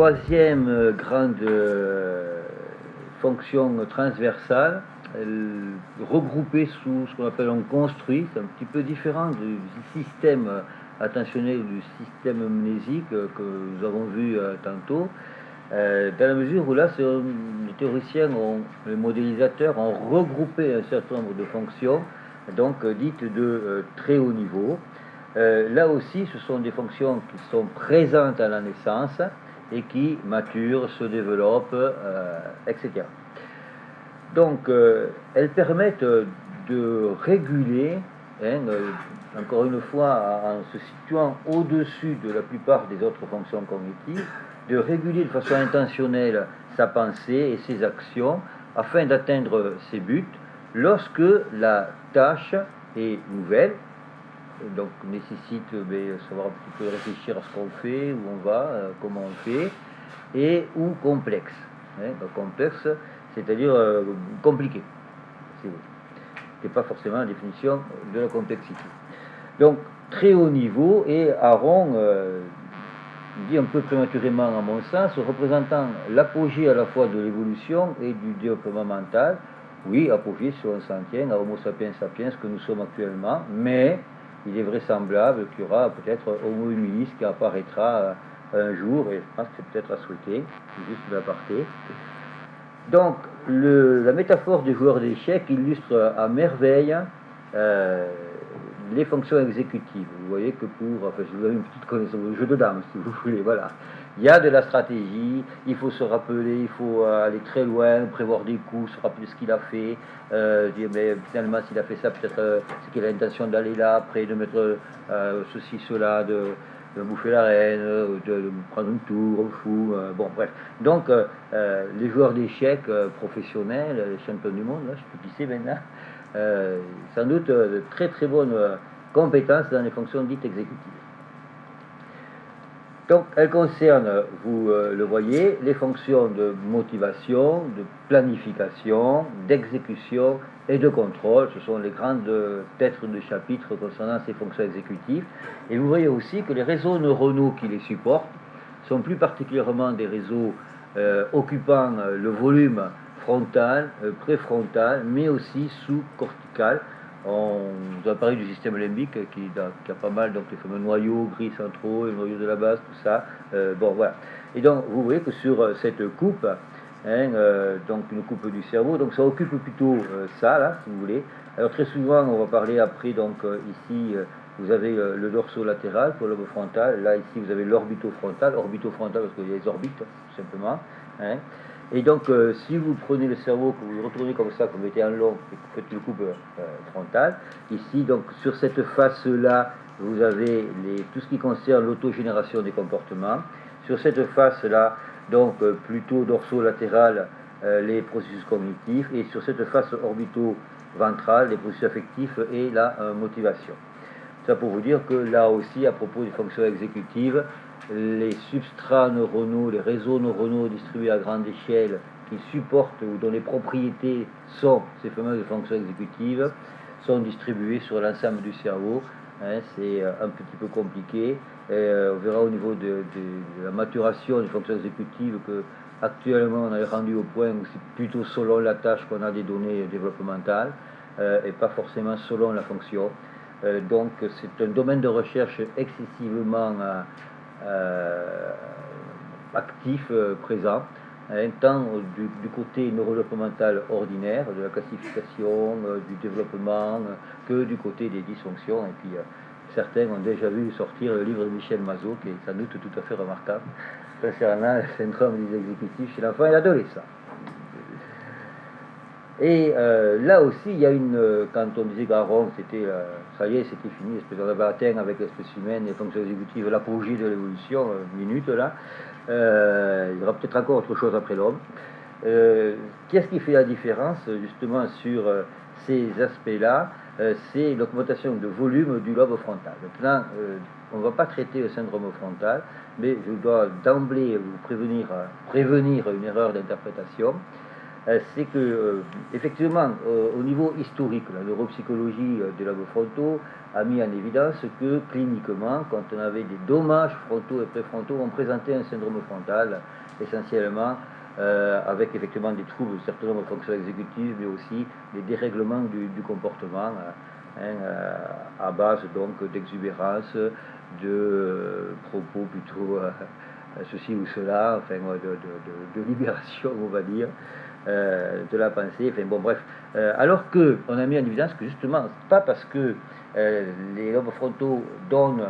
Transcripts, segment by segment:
troisième grande fonction transversale, regroupée sous ce qu'on appelle un construit, c'est un petit peu différent du système attentionnel, du système mnésique que nous avons vu tantôt, dans la mesure où là, les théoriciens, les modélisateurs ont regroupé un certain nombre de fonctions, donc dites de très haut niveau. Là aussi, ce sont des fonctions qui sont présentes à la naissance et qui maturent, se développent, etc. Donc, elles permettent de réguler, encore une fois, en se situant au-dessus de la plupart des autres fonctions cognitives, de réguler de façon intentionnelle sa pensée et ses actions afin d'atteindre ses buts lorsque la tâche est nouvelle, donc nécessite savoir un petit peu réfléchir à ce qu'on fait, où on va, comment on fait, et ou complexe. Donc complexe, c'est-à-dire compliqué. C'est pas forcément la définition de la complexité. Donc très haut niveau, et Aron dit un peu prématurément à mon sens, représentant l'apogée à la fois de l'évolution et du développement mental. Oui, apogée si on s'en tient à Homo sapiens sapiens que nous sommes actuellement, mais il est vraisemblable qu'il y aura peut-être Homo humilis qui apparaîtra un jour, et je pense que c'est peut-être à souhaiter, juste de l'aparté. Donc, la métaphore du joueur d'échecs illustre à merveille les fonctions exécutives. Vous voyez que je vous donne une petite connaissance du jeu de dames, si vous voulez, voilà. Il y a de la stratégie, il faut se rappeler, il faut aller très loin, prévoir des coups, se rappeler ce qu'il a fait, dire mais finalement s'il a fait ça, peut-être c'est qu'il a l'intention d'aller là, après de mettre ceci, cela, de bouffer la reine, de prendre une tour, un fou, bon bref. Donc les joueurs d'échecs professionnels, les champions du monde, là, je peux qui c'est maintenant, sans doute de très très bonnes compétences dans les fonctions dites exécutives. Donc elles concernent, vous le voyez, les fonctions de motivation, de planification, d'exécution et de contrôle. Ce sont les grandes têtes de chapitre concernant ces fonctions exécutives. Et vous voyez aussi que les réseaux neuronaux qui les supportent sont plus particulièrement des réseaux occupant le volume frontal, préfrontal, mais aussi sous-cortical. On a parlé du système limbique qui a pas mal, donc les fameux noyaux gris centraux, les noyaux de la base, tout ça. Bon, voilà. Et donc, vous voyez que sur cette coupe, donc une coupe du cerveau, donc ça occupe plutôt ça, là, si vous voulez. Alors, très souvent, on va parler après, donc ici, vous avez le dorsolatéral pour le lobe frontal. Là, ici, vous avez l'orbitofrontal. Orbitofrontal parce qu'il y a les orbites, tout simplement. Et donc, si vous prenez le cerveau, que vous le retournez comme ça, que vous mettez en long, et que vous faites une coupe frontale, ici, donc, sur cette face-là, vous avez tout ce qui concerne l'autogénération des comportements. Sur cette face-là, donc, plutôt dorsolatéral, les processus cognitifs. Et sur cette face orbito-ventrale, les processus affectifs et la motivation. Ça pour vous dire que là aussi, à propos des fonctions exécutives, les substrats neuronaux, les réseaux neuronaux distribués à grande échelle qui supportent ou dont les propriétés sont ces fameuses fonctions exécutives sont distribués sur l'ensemble du cerveau. C'est un petit peu compliqué. On verra au niveau de la maturation des fonctions exécutives que actuellement on est rendu au point où c'est plutôt selon la tâche qu'on a des données développementales et pas forcément selon la fonction. Donc c'est un domaine de recherche excessivement actif, présent, tant du côté neurodéveloppemental ordinaire, de la classification, du développement, que du côté des dysfonctions. Et puis certains ont déjà vu sortir le livre de Michel Mazot, qui est sans doute tout à fait remarquable, concernant le syndrome des exécutifs chez l'enfant et l'adolescent. Et là aussi, il y a quand on disait qu'Aaron, c'était, ça y est, c'était fini, on avait atteint avec l'espèce humaine, les fonctions exécutives, l'apogée de l'évolution, minute là, il y aura peut-être encore autre chose après l'homme. Qu'est-ce qui fait la différence, justement, sur ces aspects-là? C'est l'augmentation de volume du lobe frontal. Maintenant, on ne va pas traiter le syndrome frontal, mais je dois d'emblée vous prévenir une erreur d'interprétation. c'est que, effectivement, au niveau historique, la neuropsychologie des lobes frontaux a mis en évidence que, cliniquement, quand on avait des dommages frontaux et préfrontaux, on présentait un syndrome frontal, essentiellement, avec effectivement des troubles de certains nombres de fonctions exécutives, mais aussi des dérèglements du comportement, à base donc d'exubérance, de propos plutôt ceci ou cela, enfin de libération, on va dire, de la pensée, enfin bon bref. Alors qu'on a mis en évidence que justement, pas parce que les lobes frontaux donnent,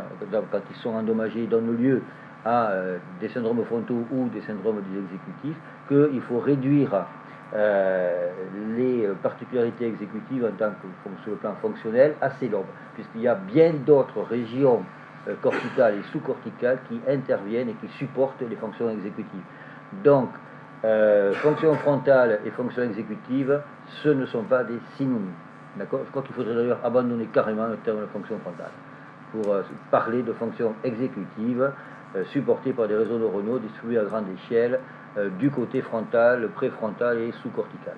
quand ils sont endommagés, donnent lieu à des syndromes frontaux ou des syndromes des exécutifs, qu'il faut réduire les particularités exécutives en tant que sur le plan fonctionnel à ces lobes, puisqu'il y a bien d'autres régions corticales et sous-corticales qui interviennent et qui supportent les fonctions exécutives. Donc, fonction frontale et fonction exécutive, ce ne sont pas des synonymes. D'accord ? Je crois qu'il faudrait d'ailleurs abandonner carrément le terme de fonction frontale pour parler de fonction exécutive supportée par des réseaux neuronaux distribués à grande échelle du côté frontal, préfrontal et sous-cortical.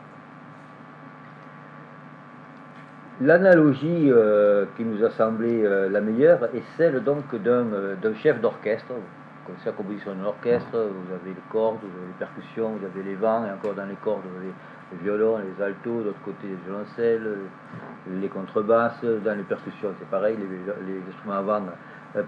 L'analogie qui nous a semblé la meilleure est celle donc d'un chef d'orchestre. Vous connaissez la composition d'un orchestre, vous avez les cordes, vous avez les percussions, vous avez les vents, et encore dans les cordes, vous avez les violons, les altos, de l'autre côté les violoncelles, les contrebasses, dans les percussions c'est pareil, les instruments à vent,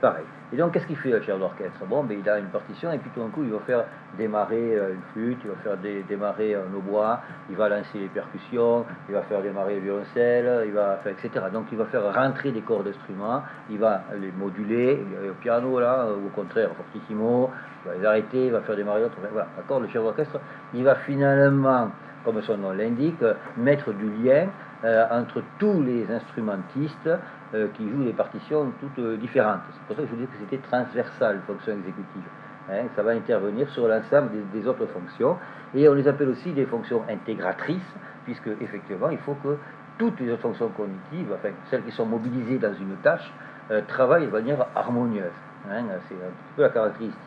pareil. Et donc qu'est-ce qu'il fait le chef d'orchestre? Bon, ben, il a une partition et puis tout d'un coup il va faire démarrer une flûte, il va faire démarrer un hautbois, il va lancer les percussions, il va faire démarrer le violoncelle, il va faire, etc. Donc il va faire rentrer des corps d'instruments, il va les moduler, au piano là, ou au contraire fortissimo, il va les arrêter, il va faire démarrer d'autres, voilà, d'accord, le chef d'orchestre, il va finalement, comme son nom l'indique, mettre du lien entre tous les instrumentistes qui jouent des partitions toutes différentes. C'est pour ça que je vous dis que c'était transversal, fonction exécutive. Ça va intervenir sur l'ensemble des autres fonctions, et on les appelle aussi des fonctions intégratrices, puisque effectivement il faut que toutes les autres fonctions cognitives, enfin celles qui sont mobilisées dans une tâche, travaillent de manière harmonieuse. C'est un petit peu la caractéristique.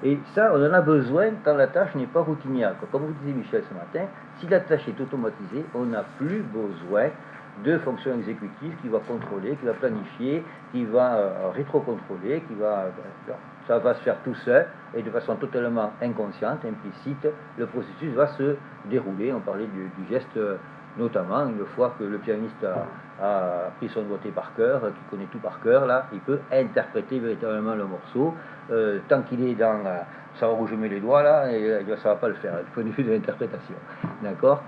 Et ça, on en a besoin quand la tâche n'est pas routinière. Comme vous disiez Michel ce matin, si la tâche est automatisée, on n'a plus besoin de fonctions exécutives qui va contrôler, qui va planifier, qui va rétro-contrôler, ça va se faire tout seul et de façon totalement inconsciente, implicite, le processus va se dérouler. On parlait du geste notamment, une fois que le pianiste a pris son doigté par cœur, qu'il connaît tout par cœur, là, il peut interpréter véritablement le morceau. Tant qu'il est dans savoir où je mets les doigts, là, et, ça ne va pas le faire, du point de vue de l'interprétation. D'accord ?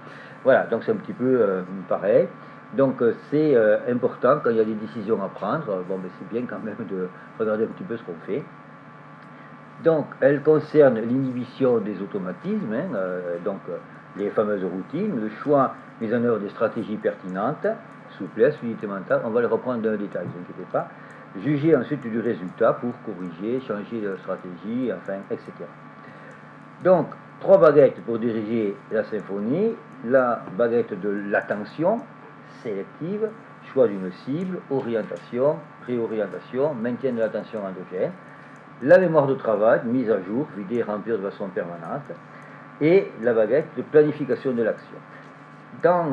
Voilà, donc c'est un petit peu pareil. Donc c'est important quand il y a des décisions à prendre. Bon, mais c'est bien quand même de regarder un petit peu ce qu'on fait. Donc, elle concerne l'inhibition des automatismes, les fameuses routines, le choix, mise en œuvre des stratégies pertinentes, souplesse, unité mentale. On va les reprendre d'un détail, ne vous inquiétez pas. Juger ensuite du résultat pour corriger, changer de stratégie, enfin, etc. Donc, 3 baguettes pour diriger la symphonie. La baguette de l'attention sélective, choix d'une cible, orientation, réorientation, maintien de l'attention endogène. La mémoire de travail, mise à jour, vider et remplir de façon permanente, et la baguette de planification de l'action. Dans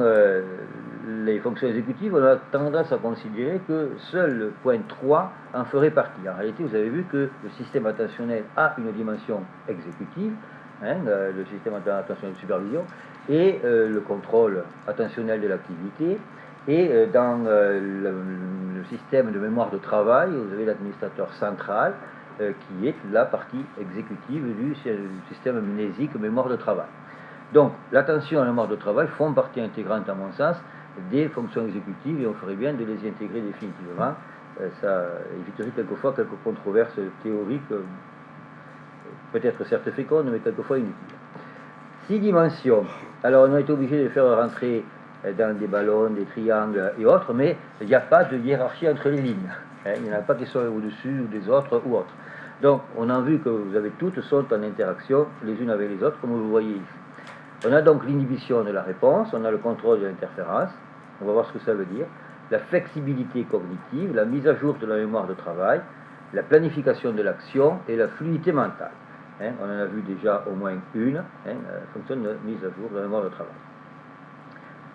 les fonctions exécutives, on a tendance à considérer que seul le point 3 en ferait partie. En réalité, vous avez vu que le système attentionnel a une dimension exécutive, le système attentionnel de supervision, et le contrôle attentionnel de l'activité. Et dans le système de mémoire de travail, vous avez l'administrateur central, qui est la partie exécutive du système mnésique mémoire de travail. Donc, l'attention et la mémoire de travail font partie intégrante, à mon sens, des fonctions exécutives, et on ferait bien de les intégrer définitivement. Ça éviterait quelquefois quelques controverses théoriques, peut-être certes fécondes, mais quelquefois inutiles. 6 dimensions. Alors, on a été obligé de faire rentrer dans des ballons, des triangles et autres, mais il n'y a pas de hiérarchie entre les lignes. Il n'y en a pas qui sont au-dessus ou des autres ou autres. Donc, on a vu que vous avez toutes sont en interaction les unes avec les autres, comme vous le voyez ici. On a donc l'inhibition de la réponse, on a le contrôle de l'interférence, on va voir ce que ça veut dire, la flexibilité cognitive, la mise à jour de la mémoire de travail, la planification de l'action et la fluidité mentale. hein, on en a vu déjà au moins une, hein, fonction de mise à jour de la mémoire de travail.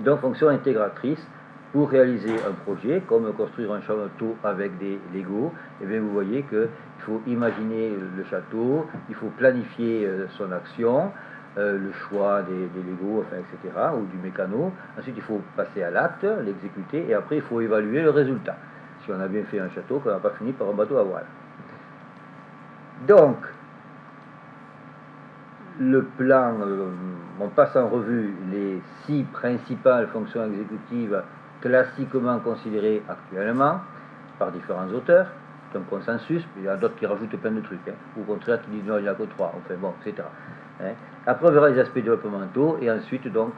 Donc fonction intégratrice, pour réaliser un projet, comme construire un château avec des Lego, et bien vous voyez qu'il faut imaginer le château, il faut planifier son action, le choix des Lego, enfin, etc., ou du mécano. Ensuite, il faut passer à l'acte, l'exécuter, et après, il faut évaluer le résultat. Si on a bien fait un château, qu'on n'a pas fini par un bateau à voile. Donc, le plan, on passe en revue les 6 principales fonctions exécutives classiquement considérées actuellement par différents auteurs. C'est un consensus, mais il y a d'autres qui rajoutent plein de trucs, hein, ou au contraire qui disent non, il n'y en a que 3, enfin bon, etc. Hein. Après, on verra les aspects développementaux et ensuite donc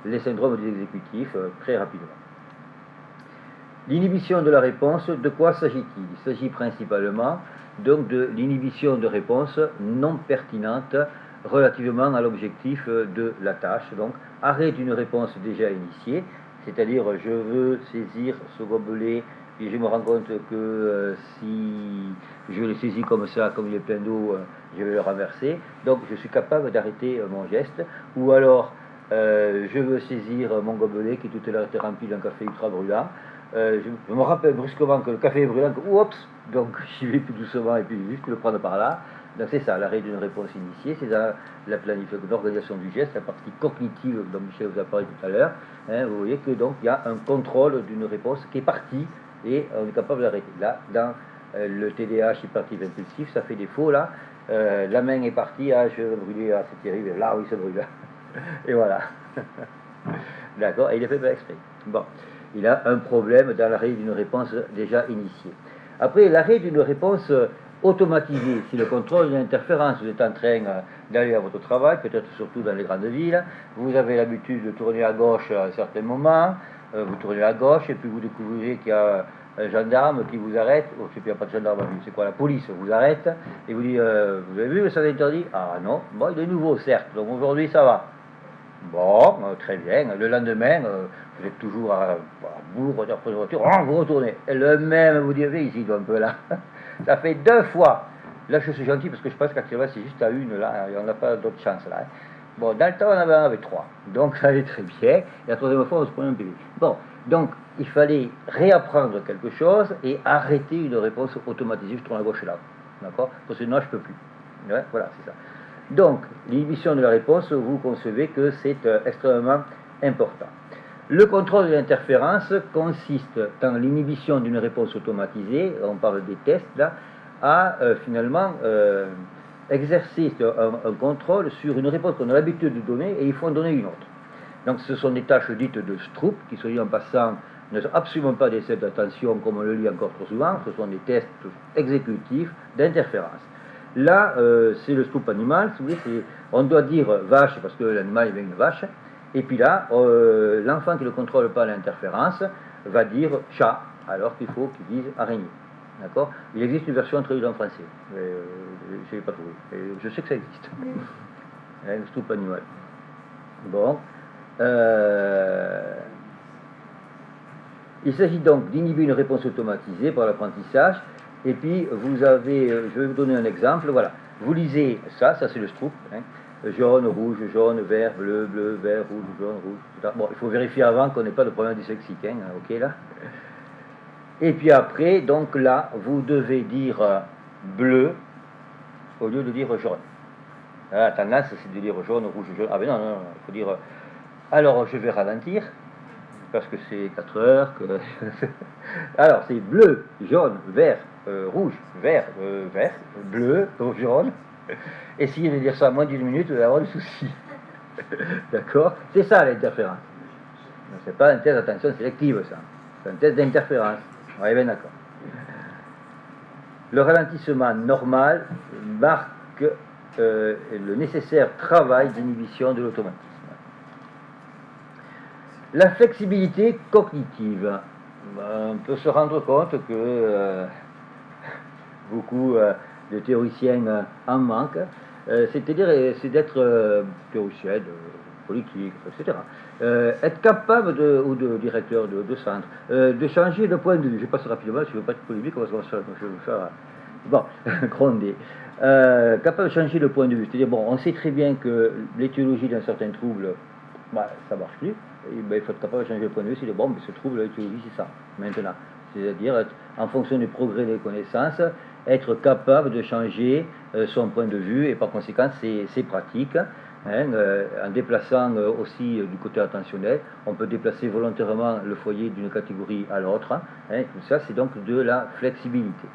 les syndromes des exécutifs très rapidement. L'inhibition de la réponse, de quoi s'agit-il? Il s'agit principalement donc de l'inhibition de réponses non pertinentes relativement à l'objectif de la tâche. Donc, arrêt d'une réponse déjà initiée, c'est-à-dire je veux saisir ce gobelet et je me rends compte que si je le saisis comme ça, comme il est plein d'eau, je vais le renverser. Donc, je suis capable d'arrêter mon geste. Ou alors, je veux saisir mon gobelet qui tout à l'heure était rempli d'un café ultra brûlant. Je me rappelle brusquement que le café est brûlant, oups, donc j'y vais plus doucement et puis juste le prendre par là. Donc c'est ça, l'arrêt d'une réponse initiée, c'est dans la planification, l'organisation du geste, la partie cognitive dont Michel vous a parlé tout à l'heure. Hein, vous voyez que donc il y a un contrôle d'une réponse qui est partie et on est capable d'arrêter. Là, dans le TDAH hyperactif impulsif, ça fait défaut là. La main est partie, ah je vais brûler, ah c'est terrible, là oui ça brûle. Et voilà. D'accord, et il est fait par exprès. Bon, il a un problème dans l'arrêt d'une réponse déjà initiée. Après, l'arrêt d'une réponse automatisée, si le contrôle de l'interférence, vous êtes en train d'aller à votre travail, peut-être surtout dans les grandes villes, vous avez l'habitude de tourner à gauche à un certain moment, vous tournez à gauche et puis vous découvrez qu'il y a un gendarme qui vous arrête, je ne sais plus, il n'y a pas de gendarme, c'est quoi, la police vous arrête et vous dit, vous avez vu le sens interdit? Ah non, bon, il est nouveau certes, donc aujourd'hui ça va. Bon, très bien, le lendemain, vous êtes toujours à bourg, après la voiture, vous retournez, et le même vous dit, ici, un peu là. Ça fait 2 fois. Là, je suis gentil parce que je pense qu'actuellement, c'est juste à une, là, et on n'a pas d'autre chance, là. Hein. Bon, dans le temps, on en avait 3. Donc, ça allait très bien. Et la 3e fois, on se prenait un bébé. Bon, donc, il fallait réapprendre quelque chose et arrêter une réponse automatisée. Je tourne à gauche là. D'accord? Parce que sinon, je ne peux plus. Ouais, voilà, c'est ça. Donc, l'inhibition de la réponse, vous concevez que c'est extrêmement important. Le contrôle de l'interférence consiste dans l'inhibition d'une réponse automatisée, on parle des tests là, à finalement exercer un contrôle sur une réponse qu'on a l'habitude de donner et il faut en donner une autre. Donc ce sont des tâches dites de Stroop qui, soit dit en passant, ne sont absolument pas des tests d'attention comme on le lit encore trop souvent, ce sont des tests exécutifs d'interférence. Là, c'est le Stroop animal, si vous voulez, on doit dire vache parce que l'animal est bien une vache. Et puis là, l'enfant qui ne contrôle pas l'interférence va dire chat, alors qu'il faut qu'il dise araignée. D'accord? Il existe une version traduite en français. Je ne l'ai pas trouvé. Je sais que ça existe. Le Stroop animal. Bon. Il s'agit donc d'inhiber une réponse automatisée par l'apprentissage. Et puis, vous avez, je vais vous donner un exemple. Voilà. Vous lisez ça c'est le Stroop. Hein. Jaune, rouge, jaune, vert, bleu, bleu, vert, rouge, jaune, rouge, etc. Bon, il faut vérifier avant qu'on n'ait pas de problème dyslexique, hein, ok là. Et puis après, donc là, vous devez dire bleu au lieu de dire jaune. La tendance, c'est de dire jaune, rouge, jaune. Ah ben non, il faut dire... alors, je vais ralentir, parce que c'est 4 heures. Que... alors, c'est bleu, jaune, vert, rouge, vert, vert, bleu, jaune. Essayez de dire ça en moins d'une minute, vous allez avoir des soucis. D'accord? C'est ça l'interférence. C'est pas un test d'attention sélective, ça. C'est un test d'interférence. On est bien d'accord. Le ralentissement normal marque le nécessaire travail d'inhibition de l'automatisme. La flexibilité cognitive. On peut se rendre compte que beaucoup de théoriciens en manquent, c'est-à-dire c'est d'être théoricien, politique, etc. Être capable, ou de directeur de centre, de changer de point de vue. Je passe rapidement, je ne veux pas être polémique, je vais faire bon, gronder. capable de changer le point de vue. C'est-à-dire, bon, on sait très bien que l'étiologie d'un certain trouble, bah, ça marche plus. Et, ben, il faut être capable de changer le point de vue. C'est bon, mais ce trouble, l'étiologie, c'est ça, maintenant. C'est-à-dire, en fonction du progrès des connaissances, être capable de changer son point de vue et par conséquent ses pratiques. En déplaçant aussi du côté attentionnel, on peut déplacer volontairement le foyer d'une catégorie à l'autre. Tout ça, c'est donc de la flexibilité.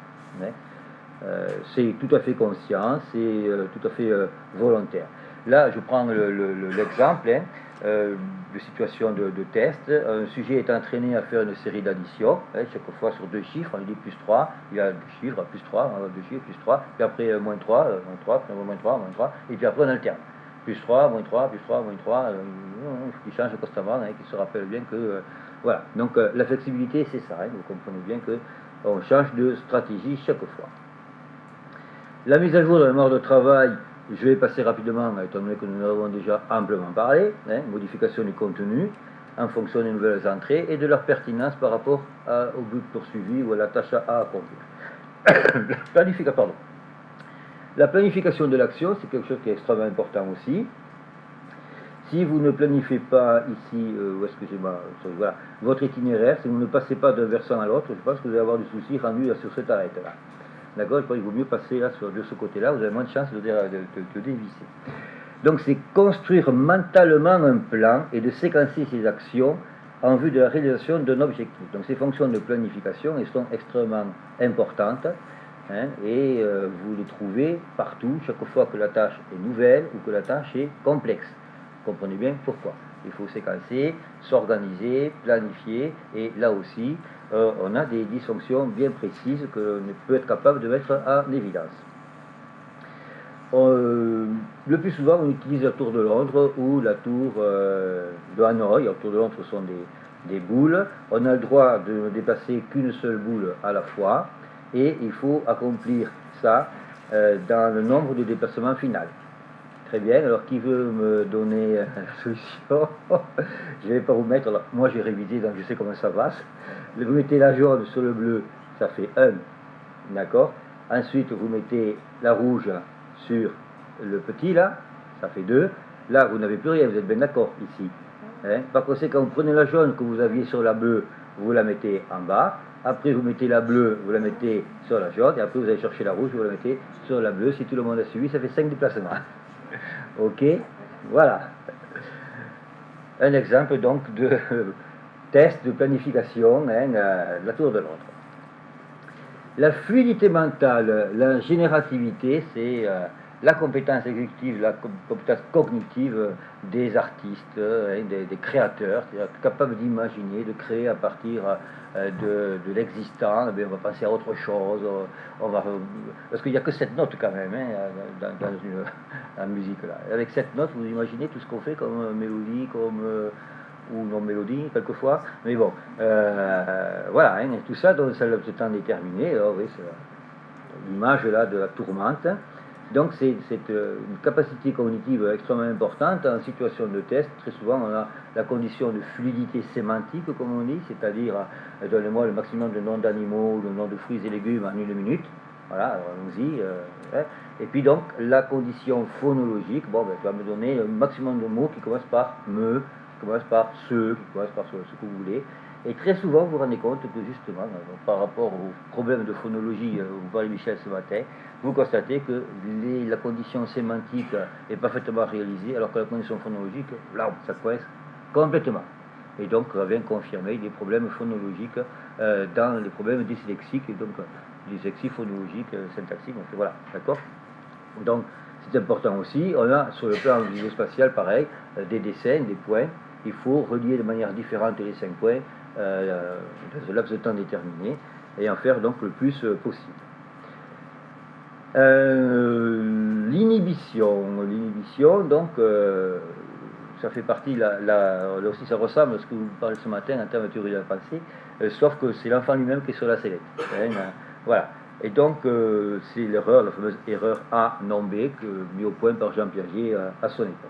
C'est tout à fait conscient, c'est tout à fait volontaire. Là, je prends l'exemple de situation de test. Un sujet est entraîné à faire une série d'additions, chaque fois sur 2 chiffres, on dit plus 3, il y a 2 chiffres, plus 3, 2 chiffres, plus 3, puis après moins 3, puis moins 3, moins 3, et puis après on alterne. Plus 3, moins 3, plus 3, moins 3, qui change constamment, qui se rappelle bien que... voilà, donc la flexibilité, c'est ça, vous comprenez bien qu'on change de stratégie chaque fois. La mise à jour de la mémoire de travail, je vais passer rapidement, étant donné que nous en avons déjà amplement parlé, modification du contenu en fonction des nouvelles entrées et de leur pertinence par rapport au but poursuivi ou à la tâche à accomplir. La planification de l'action, c'est quelque chose qui est extrêmement important aussi. Si vous ne planifiez pas ici, excusez-moi, voilà, votre itinéraire, si vous ne passez pas d'un versant à l'autre, je pense que vous allez avoir du souci rendu sur cette arête-là. D'accord? Il vaut mieux passer là, de ce côté-là, vous avez moins de chances de dévisser. Donc c'est construire mentalement un plan et de séquencer ses actions en vue de la réalisation d'un objectif. Donc ces fonctions de planification, elles sont extrêmement importantes et vous les trouvez partout, chaque fois que la tâche est nouvelle ou que la tâche est complexe. Vous comprenez bien pourquoi. Il faut séquencer, s'organiser, planifier, et là aussi, on a des dysfonctions bien précises que l'on peut être capable de mettre en évidence. Le plus souvent, on utilise la tour de Londres ou la tour de Hanoï. La tour de Londres, ce sont des boules. On a le droit de ne déplacer qu'une seule boule à la fois, et il faut accomplir ça dans le nombre de déplacements final. Très bien, alors qui veut me donner la solution? Je ne vais pas vous mettre, alors, moi j'ai révisé donc je sais comment ça passe. Vous mettez la jaune sur le bleu, ça fait 1, d'accord? Ensuite vous mettez la rouge sur le petit là, ça fait 2. Là vous n'avez plus rien, vous êtes bien d'accord ici. Par conséquent, vous prenez la jaune que vous aviez sur la bleue, vous la mettez en bas. Après vous mettez la bleue, vous la mettez sur la jaune. Et après vous allez chercher la rouge, vous la mettez sur la bleue. Si tout le monde a suivi, ça fait 5 déplacements. Ok, voilà. Un exemple donc de test de planification, la tour de Londres. La fluidité mentale, la générativité, c'est la compétence exécutive, la compétence cognitive des artistes, des créateurs, c'est-à-dire capables d'imaginer, de créer à partir de l'existant. On va penser à autre chose, parce qu'il n'y a que 7 notes quand même dans la musique là. Avec 7 notes, vous imaginez tout ce qu'on fait comme mélodie, ou non-mélodie quelquefois, mais bon, voilà, tout ça dans un laps de temps déterminé. Alors, oui, c'est l'image là de la tourmente. Donc c'est une capacité cognitive extrêmement importante en situation de test. Très souvent on a la condition de fluidité sémantique, comme on dit, c'est-à-dire donnez-moi le maximum de noms d'animaux, de noms de fruits et légumes en 1 minute. Voilà, alors allons-y. Et puis donc la condition phonologique, bon, tu vas me donner le maximum de mots qui commencent par me, qui commencent par ce, qui commencent par ce que vous voulez. Et très souvent, vous vous rendez compte que justement, par rapport aux problèmes de phonologie, vous parlez Michel ce matin, vous constatez que la condition sémantique est parfaitement réalisée, alors que la condition phonologique, là, ça coince complètement. Et donc, ça vient confirmer des problèmes phonologiques dans les problèmes dyslexiques, et donc dyslexie phonologique, syntaxique, donc voilà, d'accord? Donc, c'est important aussi. On a, sur le plan visuo-spatial, pareil, des dessins, des points. Il faut relier de manière différente les 5 points dans un laps de temps déterminé et en faire donc le plus possible. L'inhibition, donc, ça fait partie, là aussi ça ressemble à ce que vous parlez ce matin en termes de théorie de la pensée, sauf que c'est l'enfant lui-même qui est sur la sellette. Voilà. Et donc, c'est l'erreur, la fameuse erreur A non B, mise au point par Jean Piaget à son époque.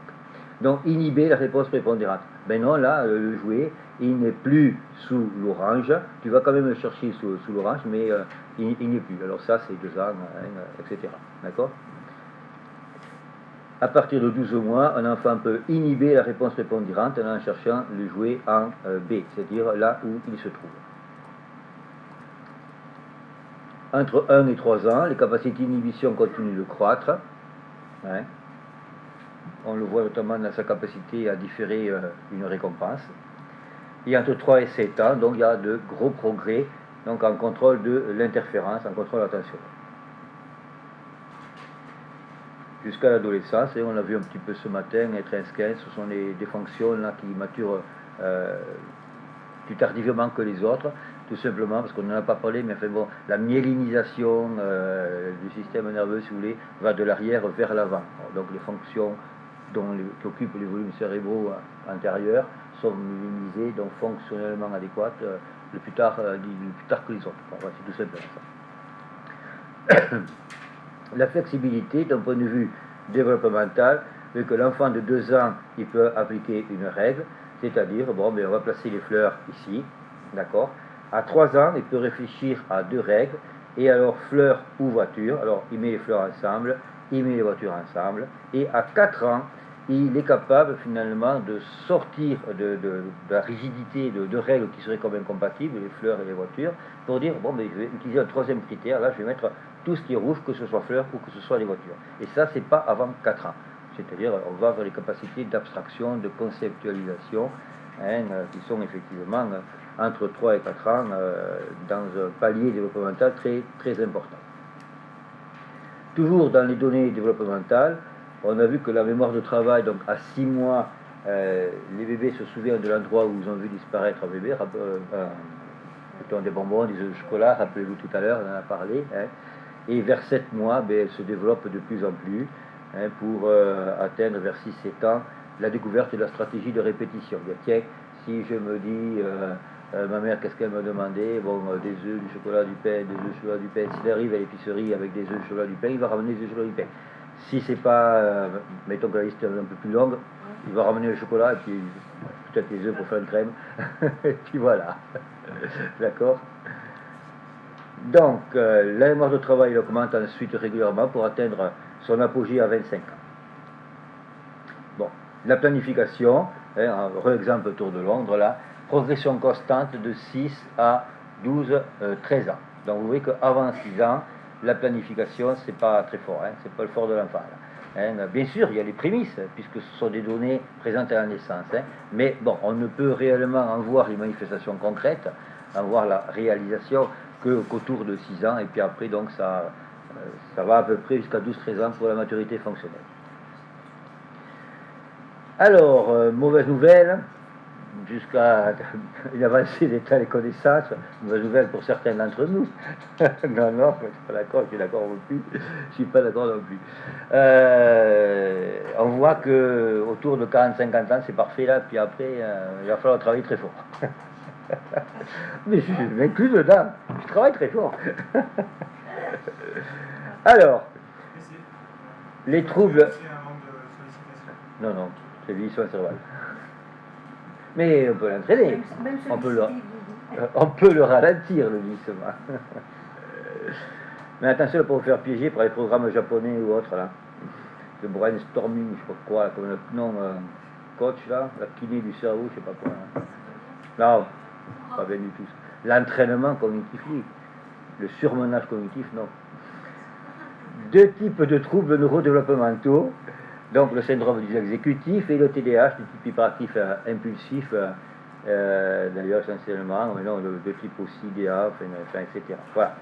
Donc inhiber la réponse prépondérante. Ben non, là, le jouet, il n'est plus sous l'orange. Tu vas quand même le chercher sous l'orange, mais il n'est plus. Alors ça, c'est 2 ans, etc. D'accord? À partir de 12 mois, un enfant peut inhiber la réponse prépondérante en cherchant le jouet en B, c'est-à-dire là où il se trouve. Entre 1 et 3 ans, les capacités d'inhibition continuent de croître. Hein. On le voit notamment dans sa capacité à différer une récompense. Et entre 3 et 7 ans, donc il y a de gros progrès donc en contrôle de l'interférence, en contrôle de l'attention. Jusqu'à l'adolescence, et on l'a vu un petit peu ce matin, être inscrit, ce sont des fonctions là, qui maturent plus tardivement que les autres, tout simplement parce qu'on n'en a pas parlé, mais enfin bon, la myélinisation du système nerveux, si vous voulez, va de l'arrière vers l'avant. Donc les fonctions qui occupent les volumes cérébraux antérieurs sont myélinisées, donc fonctionnellement adéquates, le plus tard que les autres. Enfin, c'est tout simplement ça. La flexibilité, d'un point de vue développemental, vu que l'enfant de 2 ans, il peut appliquer une règle, c'est-à-dire, bon, ben, on va placer les fleurs ici, d'accord. À 3 ans, il peut réfléchir à 2 règles, et alors fleurs ou voitures, alors il met les fleurs ensemble, il met les voitures ensemble, et à 4 ans, il est capable finalement de sortir de la rigidité de règles qui seraient comme incompatibles, les fleurs et les voitures, pour dire, bon, ben, je vais utiliser un 3e critère, là je vais mettre tout ce qui est rouge, que ce soit fleurs ou que ce soit les voitures. Et ça, c'est pas avant 4 ans. C'est-à-dire, on va vers les capacités d'abstraction, de conceptualisation, qui sont effectivement entre 3 et 4 ans dans un palier développemental très, très important. Toujours dans les données développementales, on a vu que la mémoire de travail, donc à 6 mois, les bébés se souviennent de l'endroit où ils ont vu disparaître un bébé, des bonbons, des œufs de chocolat, rappelez-vous tout à l'heure, on en a parlé. Et vers 7 mois, ben, elle se développe de plus en plus pour atteindre vers 6-7 ans la découverte de la stratégie de répétition. Tiens, si je me dis, ma mère, qu'est-ce qu'elle me demandait? Bon, des œufs, du chocolat, du pain, des œufs, du chocolat, du pain. S'il arrive à l'épicerie avec des œufs, du chocolat, du pain, il va ramener des œufs, du chocolat, du pain. Si c'est pas, mettons que la liste est un peu plus longue, il va ramener le chocolat et puis peut-être les œufs pour faire une crème. Et puis voilà. D'accord? Donc, la mémoire de travail augmente ensuite régulièrement pour atteindre son apogée à 25 ans. Bon, la planification, un re-exemple Tour de Londres, là, progression constante de 6 à 12, 13 ans. Donc vous voyez qu'avant 6 ans, la planification, c'est pas très fort, c'est pas le fort de l'enfant. Bien sûr, il y a les prémices, puisque ce sont des données présentes à la naissance, mais bon, on ne peut réellement en voir les manifestations concrètes, en voir la réalisation qu'autour de 6 ans, et puis après, donc, ça va à peu près jusqu'à 12-13 ans pour la maturité fonctionnelle. Alors, mauvaise nouvelle, jusqu'à une avancée d'état des connaissances, mauvaise nouvelle pour certains d'entre nous. non, je suis pas d'accord, je suis d'accord non plus. Je suis pas d'accord non plus. On voit que autour de 40-50 ans, c'est parfait là, puis après, il va falloir travailler très fort. Mais je m'inclus dedans, je travaille très fort. Alors, les troubles. Non, c'est vieillissement cérébral. Mais on peut l'entraîner. On peut le ralentir, le vieillissement. Mais attention de ne pas vous faire piéger par les programmes japonais ou autres, là. Le brainstorming, je sais pas quoi, comme le nom coach, là, la kiné du cerveau, je sais pas quoi. Non, pas bien du tout. L'entraînement cognitif, oui. Le surmenage cognitif, non. 2 types de troubles neurodéveloppementaux. Donc le syndrome des exécutifs et le TDAH, du type hyperactif impulsif, d'ailleurs essentiellement, mais non, de type aussi DA, enfin, etc. Voilà.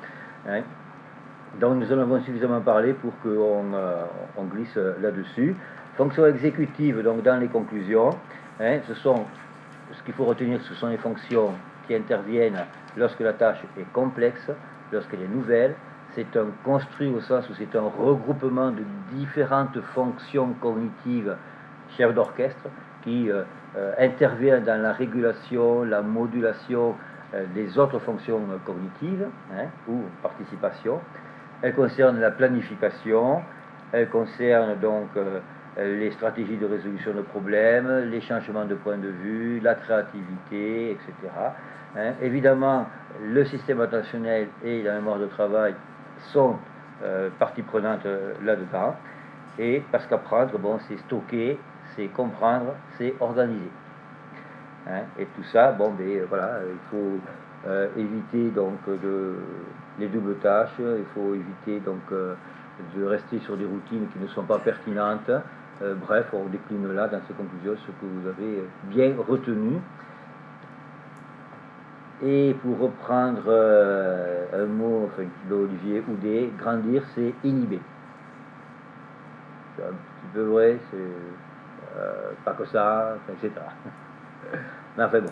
Donc nous en avons suffisamment parlé pour qu'on glisse là-dessus. Fonctions exécutives, donc dans les conclusions, ce qu'il faut retenir, ce sont les fonctions qui interviennent lorsque la tâche est complexe, lorsqu'elle est nouvelle. C'est un construit au sens où c'est un regroupement de différentes fonctions cognitives, chef d'orchestre, qui interviennent dans la régulation, la modulation des autres fonctions cognitives ou participation. Elles concernent la planification, elles concernent donc les stratégies de résolution de problèmes, les changements de point de vue, la créativité, etc. Hein. Évidemment, le système attentionnel et la mémoire de travail sont partie prenante là-dedans. Et parce qu'apprendre, bon, c'est stocker, c'est comprendre, c'est organiser. Hein. Et tout ça, bon, ben voilà, il faut éviter donc les doubles tâches, il faut éviter donc de rester sur des routines qui ne sont pas pertinentes. Bref, on décline là dans ces conclusions ce que vous avez bien retenu. Et pour reprendre un mot d'Olivier Houdet, grandir c'est inhiber. C'est un petit peu vrai, c'est pas que ça, etc. Mais enfin bon.